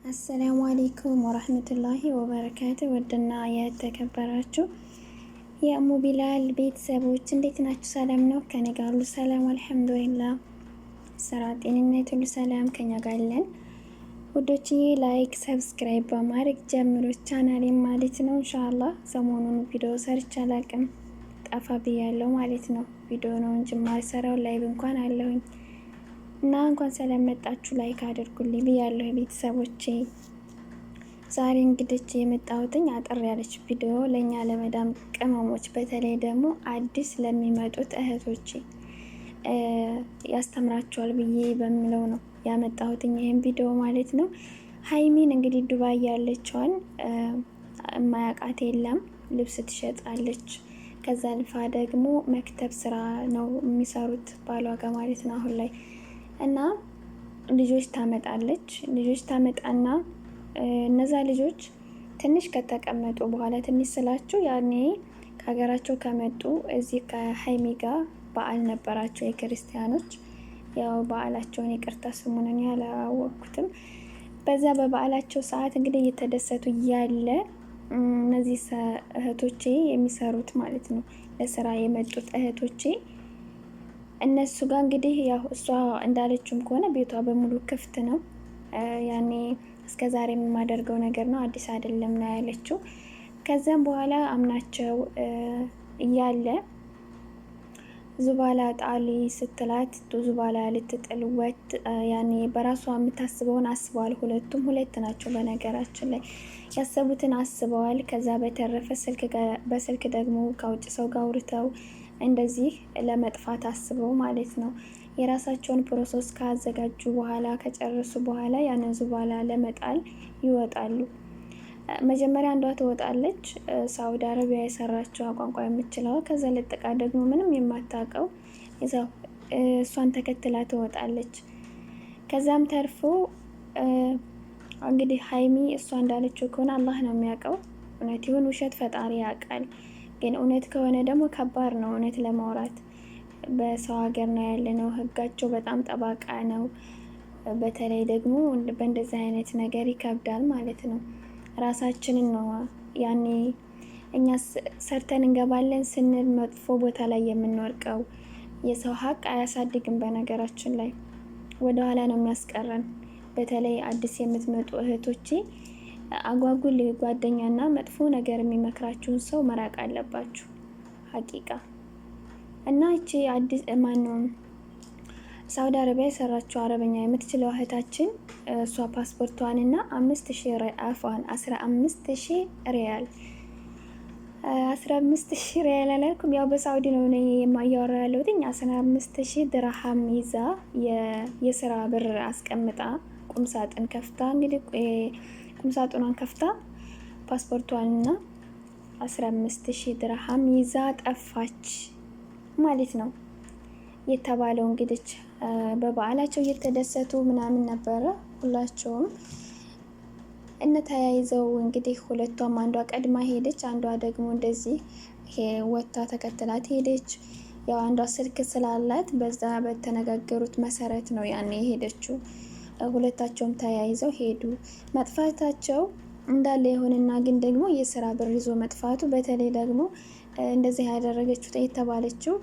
አሰላሙ አሌይኩም ወራህመቱላሂ ወበረካቱ። ውድና የተከበራችሁ የእሙ ቢላል ቤተሰቦች እንዴት ናችሁ? ሰላም ነው? ከኔ ጋር ሁሉ ሰላም አልሐምዱሊላህ። ስራ፣ ጤንነት ሁሉ ሰላም ከኛ ጋር አለን። ውዶችዬ ላይክ፣ ሰብስክራይብ በማድረግ ጀምሮች ቻናሌን ማለት ነው። ኢንሻአላህ ሰሞኑን ቪዲዮ ሰርቼ አላቅም፣ ጠፋ ብያለሁ ማለት ነው። ቪዲዮ ነው እንጂ ማልሰራው ላይቭ እንኳን አለሁኝ እና እንኳን ሰላም መጣችሁ ላይክ አድርጉልኝ ብያለሁ ቤተሰቦቼ። ዛሬ እንግዲህ የመጣሁትኝ አጠር ያለች ቪዲዮ ለኛ ለመዳም ቅመሞች በተለይ ደግሞ አዲስ ለሚመጡት እህቶቼ ያስተምራቸዋል ብዬ በሚለው ነው ያመጣሁትኝ ይሄን ቪዲዮ ማለት ነው። ሀይሚን እንግዲህ ዱባይ ያለችዋን ማያቃት የለም፣ ልብስ ትሸጣለች። ከዛ ልፋ ደግሞ መክተብ ስራ ነው የሚሰሩት ባሏ ጋር ማለት ነው አሁን ላይ እና ልጆች ታመጣለች። ልጆች ታመጣና እነዛ ልጆች ትንሽ ከተቀመጡ በኋላ ትንሽ ስላችሁ ያኔ ከሀገራቸው ከመጡ እዚህ ከሀይሚ ጋር በዓል ነበራቸው የክርስቲያኖች። ያው በዓላቸውን ይቅርታ ስሙን እኔ አላወቅኩትም። በዛ በበዓላቸው ሰዓት እንግዲህ እየተደሰቱ እያለ እነዚህ እህቶቼ የሚሰሩት ማለት ነው ለስራ የመጡት እህቶቼ እነሱ ጋር እንግዲህ ያው እሷ እንዳለችውም ከሆነ ቤቷ በሙሉ ክፍት ነው። ያኔ እስከ ዛሬ የማደርገው ነገር ነው፣ አዲስ አይደለም ነው ያለችው። ከዛም በኋላ አምናቸው እያለ ዙባላ ጣሊ ስትላት ዙባላ ልትጥልወት ያኔ በራሷ የምታስበውን አስበዋል። ሁለቱም ሁለት ናቸው በነገራችን ላይ ያሰቡትን አስበዋል። ከዛ በተረፈ በስልክ ደግሞ ከውጭ ሰው ጋር አውርተው እንደዚህ ለመጥፋት አስበው ማለት ነው። የራሳቸውን ፕሮሰስ ካዘጋጁ በኋላ ከጨረሱ በኋላ ያንን ዙባላ ለመጣል ይወጣሉ። መጀመሪያ አንዷ ትወጣለች፣ ሳውዲ አረቢያ የሰራችው ቋንቋ የምትችለው። ከዛ ለጥቃ ደግሞ ምንም የማታውቀው እዛው እሷን ተከትላ ትወጣለች። ከዛም ተርፎ እንግዲህ ሀይሚ እሷ እንዳለችው ከሆነ አላህ ነው የሚያውቀው፣ እውነት ይሁን ውሸት ፈጣሪ ያውቃል። ግን እውነት ከሆነ ደግሞ ከባድ ነው እውነት ለማውራት። በሰው ሀገር ነው ያለነው፣ ህጋቸው በጣም ጠባቃ ነው። በተለይ ደግሞ በእንደዚህ አይነት ነገር ይከብዳል ማለት ነው። ራሳችንን ነው ያኔ እኛ ሰርተን እንገባለን ስንል መጥፎ ቦታ ላይ የምንወርቀው። የሰው ሀቅ አያሳድግም፣ በነገራችን ላይ ወደኋላ ነው የሚያስቀረን። በተለይ አዲስ የምትመጡ እህቶቼ አጓጉል ጓደኛና መጥፎ ነገር የሚመክራችሁን ሰው መራቅ አለባችሁ ሀቂቃ። እና እቺ አዲስ ማነው ሳውዲ አረቢያ የሰራችው አረበኛ የምትችለው እህታችን እሷ ፓስፖርቷንና 5000 አፏን 15000 ሪያል 15000 ሪያል አላልኩም፣ ያው በሳውዲ ነው የማያወራ ያለሁት። 15000 ድርሃም ይዛ የስራ ብር አስቀምጣ ቁምሳጥን ከፍታ እንግዲህ ቁምሳጥኗን ከፍታ ፓስፖርቷንና 15000 ድርሃም ይዛ ጠፋች ማለት ነው የተባለው። እንግዲህ በበዓላቸው እየተደሰቱ ምናምን ነበረ ሁላቸውም እነ ተያይዘው እንግዲህ ሁለቷም አንዷ ቀድማ ሄደች፣ አንዷ ደግሞ እንደዚህ ወታ ተከትላት ሄደች። ያው አንዷ ስልክ ስላላት በዛ በተነጋገሩት መሰረት ነው ያኔ የሄደችው። ሁለታቸውም ተያይዘው ሄዱ። መጥፋታቸው እንዳለ የሆነና ግን ደግሞ የስራ ብር ይዞ መጥፋቱ፣ በተለይ ደግሞ እንደዚህ ያደረገችው የተባለችው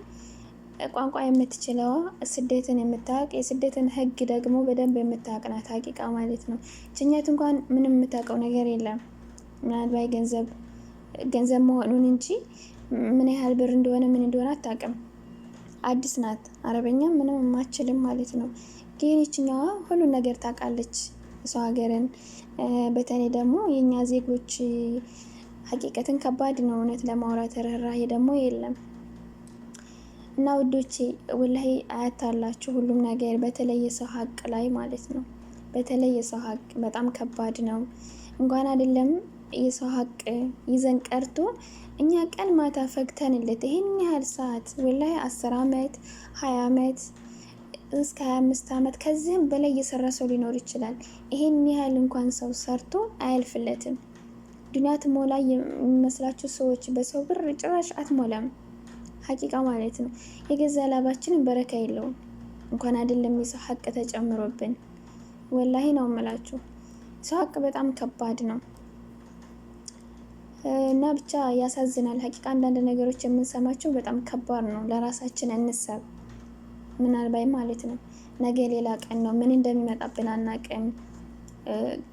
ቋንቋ የምትችለዋ ስደትን የምታውቅ የስደትን ሕግ ደግሞ በደንብ የምታውቅ ናት ሀቂቃ ማለት ነው። ችኛት እንኳን ምንም የምታውቀው ነገር የለም፣ ምናልባት ገንዘብ መሆኑን እንጂ ምን ያህል ብር እንደሆነ ምን እንደሆነ አታውቅም። አዲስ ናት፣ አረበኛ ምንም የማችልም ማለት ነው። ግን ይችኛዋ ሁሉን ነገር ታውቃለች፣ ሰው ሀገርን። በተለይ ደግሞ የእኛ ዜጎች ሀቂቀትን ከባድ ነው እውነት ለማውራት፣ ርህራሄ ደግሞ የለም። እና ውዶቼ ወላሂ አያታላችሁ ሁሉም ነገር፣ በተለይ የሰው ሀቅ ላይ ማለት ነው። በተለይ የሰው ሀቅ በጣም ከባድ ነው። እንኳን አይደለም የሰው ሀቅ ይዘን ቀርቶ እኛ ቀን ማታ ፈግተንለት ይሄን ያህል ሰዓት ወላሂ 10 አመት 20 አመት እስከ 25 አመት ከዚህም በላይ እየሰራ ሰው ሊኖር ይችላል። ይሄን ያህል እንኳን ሰው ሰርቶ አያልፍለትም። ዱንያ ትሞላ የሚመስላችሁ ሰዎች በሰው ብር ጭራሽ አትሞላም ሀቂቃ ማለት ነው። የገዛ ላባችንን በረካ የለውም እንኳን አይደለም የሰው ሀቅ ተጨምሮብን። ወላሂ ነው የምላችሁ። ሰው ሀቅ በጣም ከባድ ነው እና ብቻ ያሳዝናል። ሀቂቃ አንዳንድ ነገሮች የምንሰማቸው በጣም ከባድ ነው። ለራሳችን እንሰብ ምናልባት ማለት ነው። ነገ ሌላ ቀን ነው፣ ምን እንደሚመጣብን አናቅም።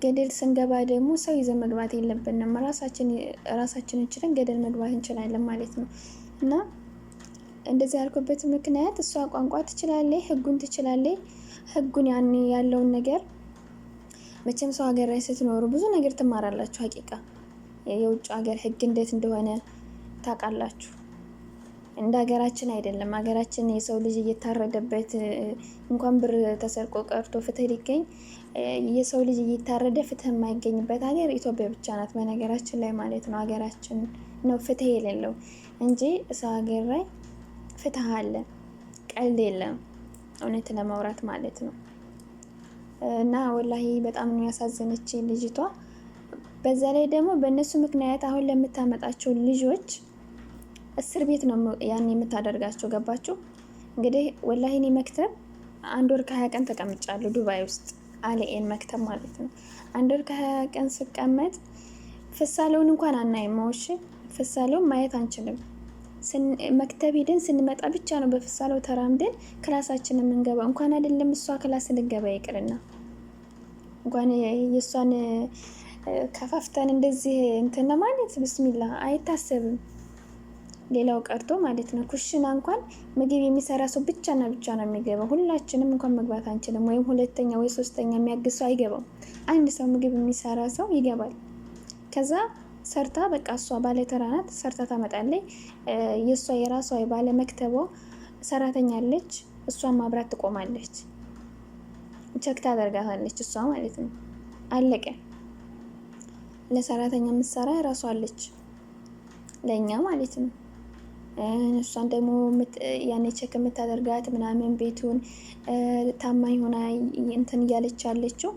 ገደል ስንገባ ደግሞ ሰው ይዘን መግባት የለብንም። ራሳችንን ችለን ገደል መግባት እንችላለን ማለት ነው። እና እንደዚህ ያልኩበት ምክንያት እሷ ቋንቋ ትችላለች፣ ህጉን ትችላለች። ህጉን ያኔ ያለውን ነገር መቼም ሰው ሀገር ላይ ስትኖሩ ብዙ ነገር ትማራላችሁ። ሀቂቃ የውጭ ሀገር ህግ እንዴት እንደሆነ ታውቃላችሁ። እንደ ሀገራችን አይደለም። ሀገራችን የሰው ልጅ እየታረደበት እንኳን ብር ተሰርቆ ቀርቶ ፍትህ ሊገኝ የሰው ልጅ እየታረደ ፍትህ የማይገኝበት ሀገር ኢትዮጵያ ብቻ ናት፣ በነገራችን ላይ ማለት ነው። ሀገራችን ነው ፍትህ የሌለው እንጂ ሰው ሀገር ላይ ፍትህ አለ፣ ቀልድ የለም፣ እውነት ለማውራት ማለት ነው። እና ወላሂ በጣም ነው ያሳዘነች ልጅቷ። በዛ ላይ ደግሞ በእነሱ ምክንያት አሁን ለምታመጣቸው ልጆች እስር ቤት ነው ያን የምታደርጋቸው። ገባችሁ? እንግዲህ ወላሂ እኔ መክተብ 1 ወር ከ20 ቀን ተቀምጫለሁ ዱባይ ውስጥ አልኤን መክተብ ማለት ነው። 1 ወር ከ20 ቀን ስቀመጥ ፍሳለውን እንኳን አናይም። ማውሽ ፍሳለውን ማየት አንችልም። መክተብ ሄደን ስንመጣ ብቻ ነው በፍሳለው ተራምደን ክላሳችን የምንገባ። እንኳን አይደለም እሷ ክላስ ልገባ ይቅርና እንኳን የእሷን ከፋፍተን እንደዚህ እንትን ለማለት ብስሚላ አይታሰብም። ሌላው ቀርቶ ማለት ነው ኩሽና እንኳን ምግብ የሚሰራ ሰው ብቻና ብቻ ነው የሚገባው። ሁላችንም እንኳን መግባት አንችልም። ወይም 2ኛ ወይ 3ኛ የሚያግዝ ሰው አይገባም። አንድ ሰው ምግብ የሚሰራ ሰው ይገባል። ከዛ ሰርታ በቃ እሷ ባለተራ ናት፣ ሰርታ ታመጣለች። የእሷ የራሷ ባለ መክተቧ ሰራተኛ አለች። እሷን ማብራት ትቆማለች፣ ቸክ ታደርጋታለች እሷ ማለት ነው። አለቀ። ለሰራተኛ የምትሰራ የራሷ አለች፣ ለእኛ ማለት ነው። እሷን ደግሞ ያኔ ቸክ የምታደርጋት ምናምን ቤቱን ታማኝ ሆና እንትን እያለች ያለችው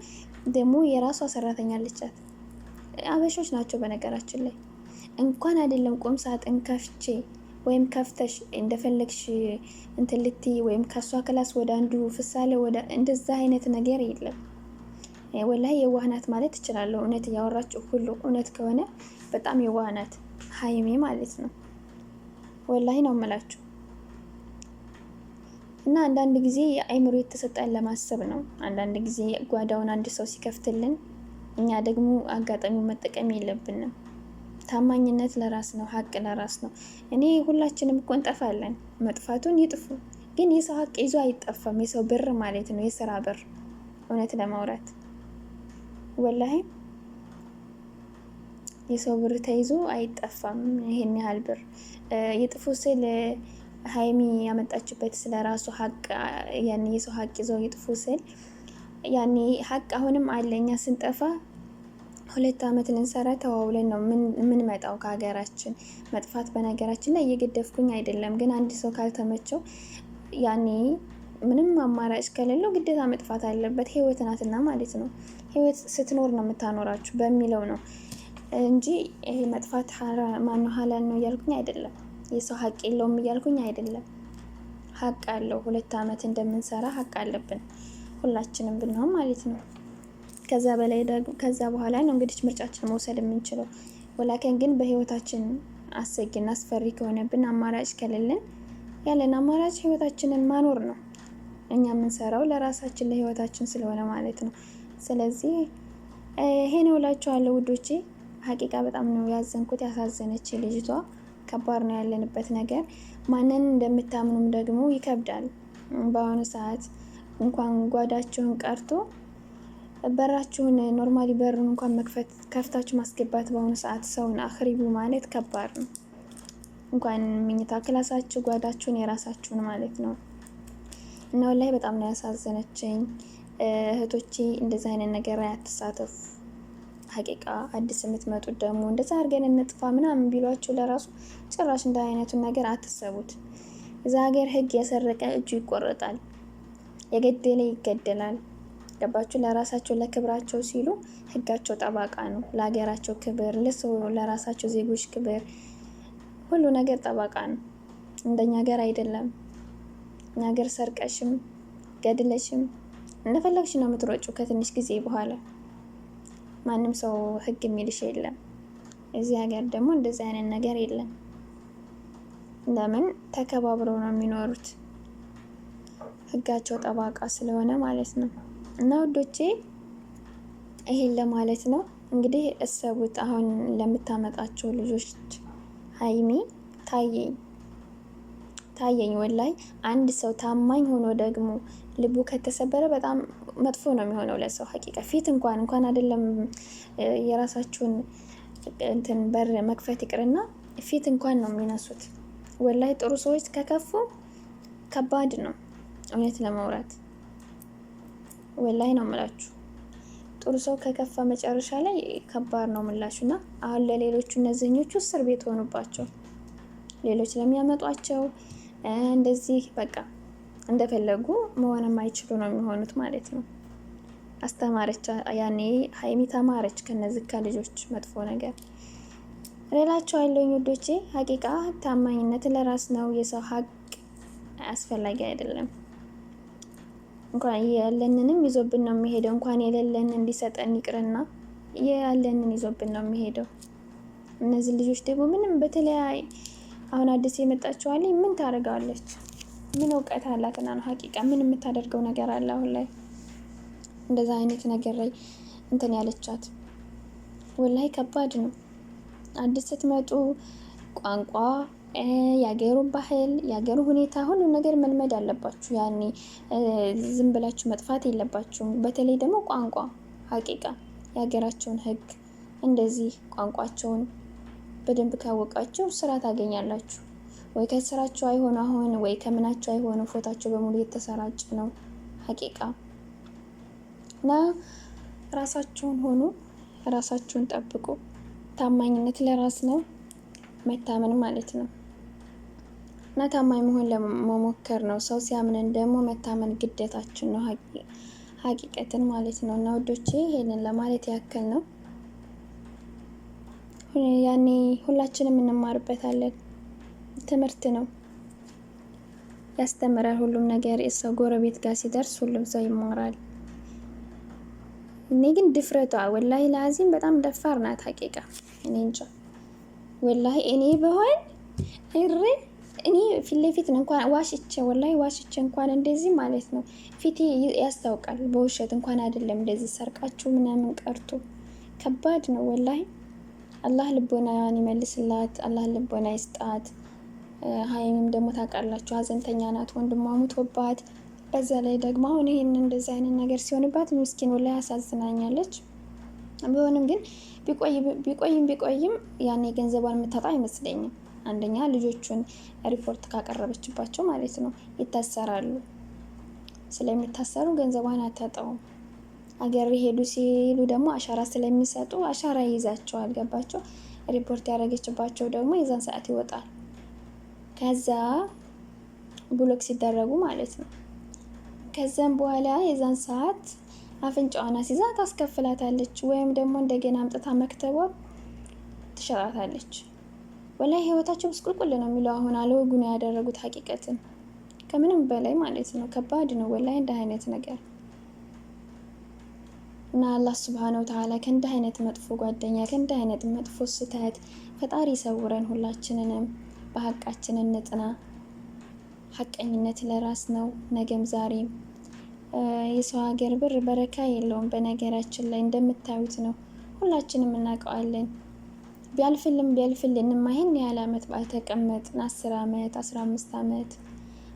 ደግሞ የራሷ ሰራተኛ አለቻት። አበሾች ናቸው በነገራችን ላይ። እንኳን አይደለም ቁም ሳጥን ከፍቼ ወይም ከፍተሽ እንደፈለግሽ እንትን ልትይ ወይም ከሷ ክላስ ወደ አንዱ ፍሳለ ወደ እንደዛ አይነት ነገር የለም። ወላሂ የዋህ ናት ማለት እችላለሁ። እውነት እያወራችሁ ሁሉ እውነት ከሆነ በጣም የዋህ ናት ሀይሜ ማለት ነው። ወላሂ ነው የምላችሁ። እና አንዳንድ ጊዜ የአእምሮ የተሰጠን ለማሰብ ነው። አንዳንድ ጊዜ ጓዳውን አንድ ሰው ሲከፍትልን እኛ ደግሞ አጋጣሚውን መጠቀም የለብንም። ታማኝነት ለራስ ነው፣ ሀቅ ለራስ ነው። እኔ ሁላችንም እኮ እንጠፋለን፣ መጥፋቱን ይጥፉ። ግን የሰው ሀቅ ይዞ አይጠፋም። የሰው ብር ማለት ነው፣ የስራ ብር። እውነት ለማውራት ወላሂ የሰው ብር ተይዞ አይጠፋም። ይሄን ያህል ብር ይጥፉ ስል ሀይሚ ያመጣችበት ስለ ራሱ ሀቅ ያኔ የሰው ሀቅ ይዘው ይጥፉ ስል ያኔ ሀቅ አሁንም አለ። እኛ ስንጠፋ 2 ዓመት ልንሰራ ተዋውለን ነው የምንመጣው ከሀገራችን። መጥፋት በነገራችን ላይ እየገደፍኩኝ አይደለም፣ ግን አንድ ሰው ካልተመቸው ያኔ ምንም አማራጭ ከሌለው ግዴታ መጥፋት አለበት። ህይወት ናትና ማለት ነው። ህይወት ስትኖር ነው የምታኖራችሁ በሚለው ነው እንጂ ይሄ መጥፋት ማነው ሀላል ነው እያልኩኝ አይደለም። የሰው ሀቅ የለውም እያልኩኝ አይደለም። ሀቅ አለው። 2 ዓመት እንደምንሰራ ሀቅ አለብን ሁላችንም ብንሆን ማለት ነው። ከዛ በኋላ ነው እንግዲህ ምርጫችን መውሰድ የምንችለው። ወላከን ግን በህይወታችን አሰጊና አስፈሪ ከሆነብን አማራጭ ከሌለን ያለን አማራጭ ህይወታችንን ማኖር ነው። እኛ የምንሰራው ለራሳችን ለህይወታችን ስለሆነ ማለት ነው። ስለዚህ ይሄ ነው እላችኋለሁ ውዶቼ። ሀቂቃ በጣም ነው ያዘንኩት፣ ያሳዘነች ልጅቷ። ከባድ ነው ያለንበት ነገር። ማንን እንደምታምኑም ደግሞ ይከብዳል በአሁኑ ሰዓት። እንኳን ጓዳችሁን ቀርቶ በራችሁን ኖርማሊ በሩን እንኳን ከፍታችሁ ማስገባት በአሁኑ ሰዓት ሰውን አክሪቡ ማለት ከባድ ነው። እንኳን መኝታ ክላሳችሁ ጓዳችሁን የራሳችሁን ማለት ነው። እና ወላሂ በጣም ነው ያሳዘነችኝ። እህቶቼ እንደዚህ አይነት ነገር አትሳተፉ። ሀቂቃ አዲስ የምትመጡት ደግሞ እንደዛ አድርገን እንጥፋ ምናምን ቢሏችሁ ለራሱ ጭራሽ እንደ አይነቱን ነገር አትሰቡት። እዛ ሀገር ህግ የሰረቀ እጁ ይቆረጣል፣ የገደለ ይገደላል። ገባችሁ? ለራሳቸው ለክብራቸው ሲሉ ህጋቸው ጠባቃ ነው። ለሀገራቸው ክብር፣ ለራሳቸው ዜጎች ክብር፣ ሁሉ ነገር ጠባቃ ነው። እንደኛ ሀገር አይደለም። እኛ ሀገር ሰርቀሽም ገድለሽም እንደፈለግሽ ነው የምትሮጪው ከትንሽ ጊዜ በኋላ። ማንም ሰው ህግ የሚልሽ የለም። እዚህ ሀገር ደግሞ እንደዚህ አይነት ነገር የለም። ለምን ተከባብረው ነው የሚኖሩት፣ ህጋቸው ጠባቃ ስለሆነ ማለት ነው። እና ውዶቼ ይሄን ለማለት ነው እንግዲህ። እሰቡት አሁን ለምታመጣቸው ልጆች ሀይሚ ታየኝ ወላይ አንድ ሰው ታማኝ ሆኖ ደግሞ ልቡ ከተሰበረ በጣም መጥፎ ነው የሚሆነው ለሰው ሀቂቃ። ፊት እንኳን አይደለም የራሳችሁን እንትን በር መክፈት ይቅርና ፊት እንኳን ነው የሚነሱት። ወላይ ጥሩ ሰዎች ከከፉ ከባድ ነው እውነት ለማውራት ወላይ ነው የምላችሁ። ጥሩ ሰው ከከፋ መጨረሻ ላይ ከባድ ነው ምላሹና አሁን ለሌሎቹ እነዚህኞቹ እስር ቤት ሆኑባቸው። ሌሎች ለሚያመጧቸው እንደዚህ በቃ እንደፈለጉ መሆን የማይችሉ ነው የሚሆኑት ማለት ነው። አስተማረች ያኔ ሀይሚ ተማረች ከነዚህ ከልጆች መጥፎ ነገር ሌላቸው ያለኝ ውዶቼ። ሀቂቃ ታማኝነት ለራስ ነው። የሰው ሀቅ አስፈላጊ አይደለም። እንኳን ያለንንም ይዞብን ነው የሚሄደው። እንኳን የሌለንን እንዲሰጠን ይቅርና ያለንን ይዞብን ነው የሚሄደው። እነዚህ ልጆች ደግሞ ምንም በተለያይ አሁን አዲስ የመጣችው አለ ምን ታደርጋለች? ምን እውቀት አላትና ነው ሀቂቃ ምን የምታደርገው ነገር አለ? አሁን ላይ እንደዛ አይነት ነገር ላይ እንትን ያለቻት ወላይ ከባድ ነው። አዲስ ስትመጡ ቋንቋ፣ የሀገሩ ባህል፣ የሀገሩ ሁኔታ ሁሉ ነገር መልመድ አለባችሁ። ያኔ ዝም ብላችሁ መጥፋት የለባችሁም። በተለይ ደግሞ ቋንቋ ሀቂቃ የሀገራቸውን ህግ እንደዚህ ቋንቋቸውን በደንብ ካወቃችሁ ስራ ታገኛላችሁ። ወይ ከስራቸው አይሆን አሁን ወይ ከምናቸው አይሆን ፎታቸው በሙሉ የተሰራጭ ነው ሀቂቃ። እና ራሳችሁን ሆኑ፣ ራሳችሁን ጠብቁ። ታማኝነት ለራስ ነው መታመን ማለት ነው። እና ታማኝ መሆን ለመሞከር ነው። ሰው ሲያምንን ደግሞ መታመን ግዴታችን ነው ሀቂቀትን ማለት ነው። እና ወዶቼ ይሄንን ለማለት ያክል ነው። ያኔ ሁላችንም እንማርበታለን። ትምህርት ነው፣ ያስተምራል። ሁሉም ነገር የሰው ጎረቤት ጋር ሲደርስ ሁሉም ሰው ይማራል። እኔ ግን ድፍረቷ ወላሂ ላዚም በጣም ደፋር ናት ሀቂቃ። እኔ እንጃ ወላሂ እኔ በሆን እኔ ፊት ለፊት እንኳን ዋሽቼ ወላሂ ዋሽቼ እንኳን እንደዚህ ማለት ነው ፊቴ ያስታውቃል። በውሸት እንኳን አይደለም እንደዚህ ሰርቃችሁ ምናምን ቀርቶ ከባድ ነው ወላሂ። አላህ ልቦናን ይመልስላት፣ አላህ ልቦና ይስጣት። ሀይሚም ደግሞ ታውቃላችሁ ሀዘንተኛ ናት፣ ወንድሟ ሞቶባት። በዛ ላይ ደግሞ አሁን ይሄን እንደዚህ አይነት ነገር ሲሆንባት ምስኪን ወላሂ ያሳዝናኛለች። ቢሆንም ግን ቢቆይም ያኔ ገንዘቧን የምታጣ አይመስለኝም። አንደኛ ልጆቹን ሪፖርት ካቀረበችባቸው ማለት ነው ይታሰራሉ። ስለሚታሰሩ ገንዘቧን አታጣውም። አገር ሄዱ ሲሉ ደግሞ አሻራ ስለሚሰጡ አሻራ ይይዛቸዋል። ገባቸው። ሪፖርት ያደረገችባቸው ደግሞ የዛን ሰዓት ይወጣል። ከዛ ብሎክ ሲደረጉ ማለት ነው። ከዛም በኋላ የዛን ሰዓት አፍንጫዋን አስይዛ ታስከፍላታለች፣ ወይም ደግሞ እንደገና አምጥታ መክተቧ ትሸጣታለች። ወላሂ ህይወታቸው ብስቁልቁል ነው የሚለው። አሁን አለወጉ ነው ያደረጉት ሀቂቀትን ከምንም በላይ ማለት ነው። ከባድ ነው ወላሂ እንደ አይነት ነገር እና አላህ ሱብሃነሁ ወተዓላ ከእንደ አይነት መጥፎ ጓደኛ ከእንደ አይነት መጥፎ ስህተት ፈጣሪ ይሰውረን። ሁላችንንም በሀቃችን እንጥና። ሀቀኝነት ለራስ ነው ነገም ዛሬም። የሰው ሀገር ብር በረካ የለውም። በነገራችን ላይ እንደምታዩት ነው፣ ሁላችንም እናውቀዋለን። ቢያልፍልንማ ይሄን ያህል አመት ባልተቀመጥን 10 አመት 15 አመት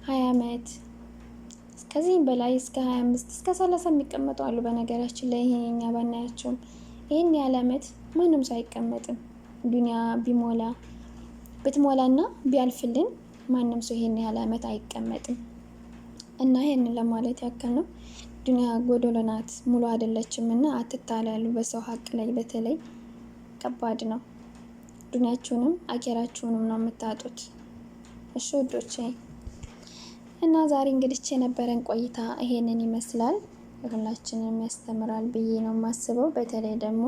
20 አመት ከዚህም በላይ እስከ 25 እስከ 30 የሚቀመጡ አሉ። በነገራችን ላይ ይሄኛ ባናያቸውም ይሄን ያህል አመት ማንም ሰው አይቀመጥም። ዱንያ ብትሞላና ቢያልፍልን ማንም ሰው ይሄን ያህል አመት አይቀመጥም። እና ይሄንን ለማለት ያክል ነው። ዱንያ ጎዶሎ ናት፣ ሙሉ አይደለችም። እና አትታለሉ በሰው ሀቅ ላይ። በተለይ ከባድ ነው። ዱንያችሁንም አኬራችሁንም ነው የምታጡት። እሺ ውዶቼ፣ እና ዛሬ እንግዲህ የነበረን ቆይታ ይሄንን ይመስላል። ሁላችንም ያስተምራል ብዬ ነው የማስበው። በተለይ ደግሞ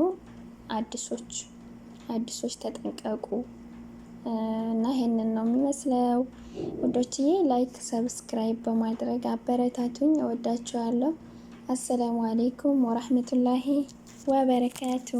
አዲሶች ተጠንቀቁ። እና ይሄንን ነው የሚመስለው ውዶችዬ። ላይክ ሰብስክራይብ በማድረግ አበረታቱኝ። እወዳችኋለሁ። አሰላሙ አሌይኩም ወረህመቱላሂ ወበረካቱ።